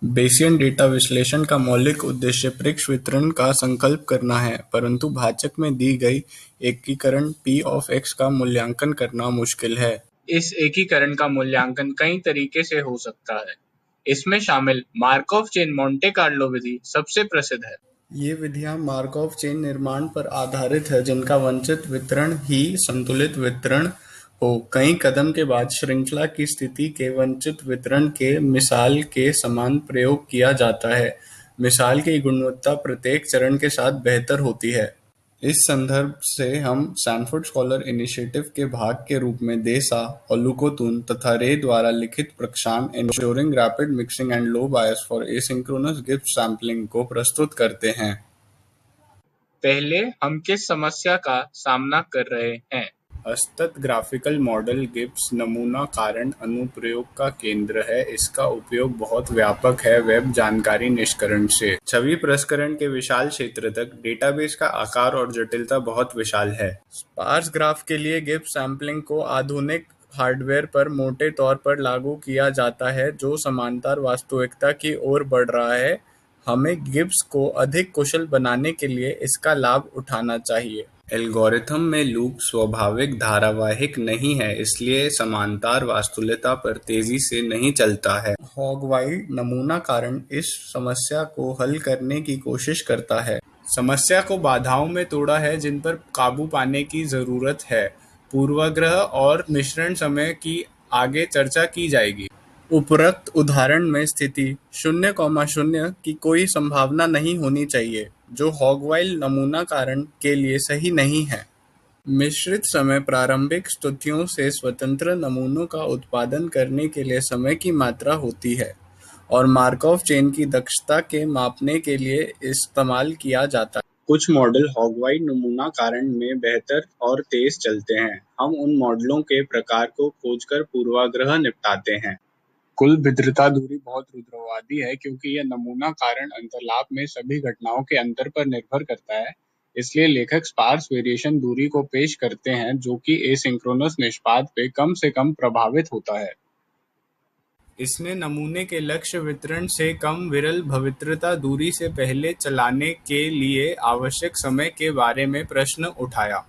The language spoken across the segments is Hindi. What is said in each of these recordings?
बेसियन डेटा विश्लेषण का मौलिक उद्देश्य परीक्ष वितरण का संकल्प करना है, परंतु भाजक में दी गई एकीकरण p of x का मूल्यांकन करना मुश्किल है। इस एकीकरण का मूल्यांकन कई तरीके से हो सकता है। इसमें शामिल मार्कोव चेन मोंटे कार्लो विधि सबसे प्रसिद्ध है। ये विधियां मार्कोव चेन निर्माण पर आधारित है, जिनका वांछित वितरण ही संतुलित वितरण हो। कई कदम के बाद श्रृंखला की स्थिति के वांछित वितरण के मिसाल के समान प्रयोग किया जाता है। मिसाल की गुणवत्ता प्रत्येक चरण के साथ बेहतर होती है। इस संदर्भ से हम सैनफोर्ड स्कॉलर इनिशिएटिव के भाग के रूप में देसा, ओलुकोतुन तथा रे द्वारा लिखित प्रकाशन "ensuring rapid mixing and low bias for asynchronous Gibbs sampling" को प्रस्तुत करते हैं। पहले हम किस समस्या का सामना कर रहे हैं? असतत ग्राफिकल मॉडल गिब्स नमूना कारण अनुप्रयोग का केंद्र है। इसका उपयोग बहुत व्यापक है वेब जानकारी निष्कर्षण से छवि प्रसंस्करण के विशाल क्षेत्र तक। डेटाबेस का आकार और जटिलता बहुत विशाल है। स्पार्स ग्राफ के लिए गिब्स सैंपलिंग को आधुनिक हार्डवेयर पर मोटे तौर पर लागू किया जाता है, जो समांतर वास्तविकता की ओर बढ़ रहा है। हमें गिब्स को अधिक कुशल बनाने के लिए इसका लाभ उठाना चाहिए। एल्गोरिथ्म में लूप स्वाभाविक धारावाहिक नहीं है, इसलिए समांतर वास्तुलता पर तेजी से नहीं चलता है। हॉग-वाइल्ड नमूना कारण इस समस्या को हल करने की कोशिश करता है। समस्या को बाधाओं में तोड़ा है जिन पर काबू पाने की जरूरत है। पूर्वाग्रह और मिश्रण समय की आगे चर्चा की जाएगी। उपरोक्त उदाहरण में स्थिति 0,0 की कोई संभावना नहीं होनी चाहिए, जो हॉग-वाइल्ड नमूना कारण के लिए सही नहीं है। मिश्रित समय प्रारंभिक स्थितियों से स्वतंत्र नमूनों का उत्पादन करने के लिए समय की मात्रा होती है और मार्कोव चेन की दक्षता के मापने के लिए इस्तेमाल किया जाता है। कुछ मॉडल हॉग-वाइल्ड नमूना कारण में बेहतर और तेज चलते हैं। हम उन मॉडलों के प्रकार को खोजकर पूर्वाग्रह निपटाते हैं। कुल भिद्रता दूरी बहुत रुद्रवादी है, क्योंकि यह नमूना कारण अंतर्लाप में सभी घटनाओं के अंतर पर निर्भर करता है। इसलिए लेखक स्पार्स वेरिएशन दूरी को पेश करते हैं, जो कि एसिंक्रोनस निष्पाद पे कम से कम प्रभावित होता है। इसने नमूने के लक्ष्य वितरण से कम विरल भिद्रता दूरी से पहले चलाने के लिए आवश्यक समय के बारे में प्रश्न उठाया।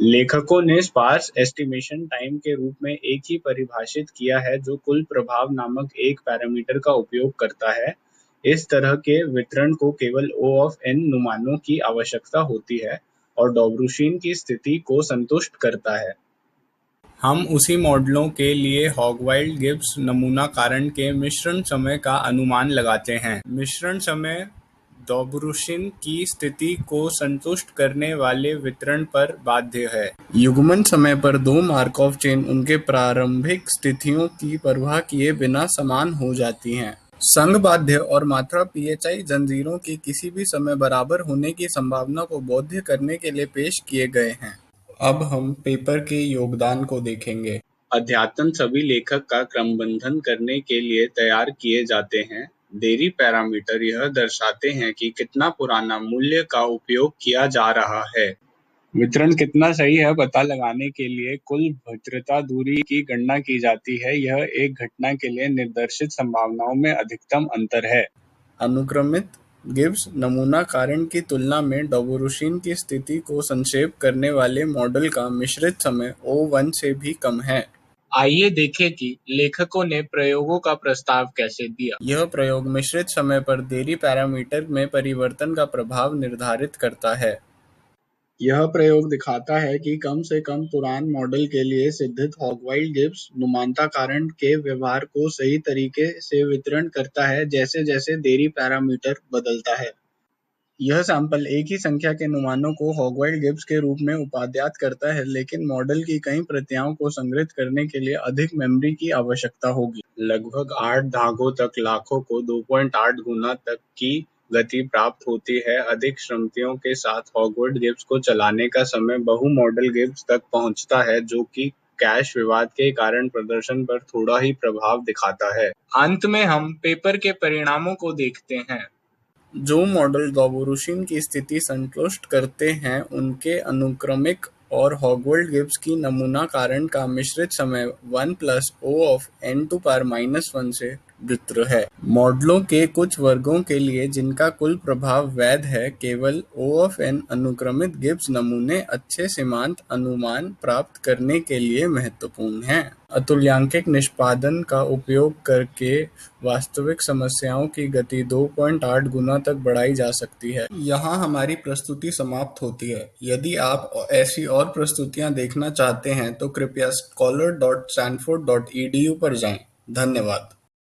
लेखकों ने स्पार्स एस्टिमेशन टाइम के रूप में एक ही परिभाषित किया है, जो कुल प्रभाव नामक एक पैरामीटर का उपयोग करता है। इस तरह के वितरण को केवल O of n अनुमानों की आवश्यकता होती है और डॉबरूशिन की स्थिति को संतुष्ट करता है। हम उसी मॉडलों के लिए हॉग-वाइल्ड गिब्स नमूना कारण के मिश्रण समय का अनुमान लगाते हैं। मिश्रण समय डॉबरूशिन की स्थिति को संतुष्ट करने वाले वितरण पर बाध्य है। युग्मन समय पर दो मार्कोव चेन उनके प्रारंभिक स्थितियों की परवाह किए बिना समान हो जाती हैं। संघ-बाध्य और मात्रा phi जंजीरों की किसी भी समय बराबर होने की संभावना को बाध्य करने के लिए पेश किए गए हैं। अब हम पेपर के योगदान को देखेंगे। अद्यतन सभी लेखक का क्रमबंधन करने के लिए तैयार किए जाते हैं। देरी पैरामीटर यह दर्शाते हैं कि कितना पुराना मूल्य का उपयोग किया जा रहा है। वितरण कितना सही है पता लगाने के लिए कुल भिद्रता दूरी की गणना की जाती है। यह एक घटना के लिए निर्देशित संभावनाओं में अधिकतम अंतर है। अनुक्रमित गिब्स नमूना कारण की तुलना में डॉबरूशिन की स्थिति को संक्षेप करने वाले मॉडल का मिश्रित समय O1 से भी कम है। आइए देखें कि लेखकों ने प्रयोगों का प्रस्ताव कैसे दिया। यह प्रयोग मिश्रित समय पर देरी पैरामीटर में परिवर्तन का प्रभाव निर्धारित करता है। यह प्रयोग दिखाता है कि कम से कम पुरान मॉडल के लिए सिद्धित हॉग-वाइल्ड गिब्स अनुमानता कारण के व्यवहार को सही तरीके से वितरण करता है जैसे जैसे देरी पैरामीटर बदलता है। यह सैंपल एक ही संख्या के अनुमानों को हॉग-वाइल्ड गिब्स के रूप में उपाद्यात करता है, लेकिन मॉडल की कई प्रतियों को संग्रहित करने के लिए अधिक मेमोरी की आवश्यकता होगी। लगभग 8 दागों तक लाखों को 2.8 गुना तक की गति प्राप्त होती है। अधिक श्रृंखलाओं के साथ हॉग-वाइल्ड गिब्स को चलाने का समय बहु-मॉडल गिब्स तक पहुंचता है, जो कि कैश विवाद के कारण प्रदर्शन पर थोड़ा ही प्रभाव दिखाता है। अंत में हम पेपर के परिणामों को देखते हैं। जो मॉडल डॉबरूशिन की स्थिति संतुष्ट करते हैं, उनके अनुक्रमिक और हॉग-वाइल्ड गिब्स की नमूना कारण का मिश्रित समय 1 + O of n⁻⁻1 से वित्र है। मॉडलों के कुछ वर्गों के लिए जिनका कुल प्रभाव वैध है, केवल O of n अनुक्रमित गिब्स नमूने अच्छे सीमांत अनुमान प्राप्त करने के लिए महत्वपूर्ण हैं। अतुल्यांकिक निष्पादन का उपयोग करके वास्तविक समस्याओं की गति 2.8 गुना तक बढ़ाई जा सकती है। यहाँ हमारी प्रस्तुति समाप्त होती है। यदि आप ऐसी और प्रस्तुतियाँ देखना चाहते हैं तो कृपया scholar.stanford.edu पर जाएं। धन्यवाद।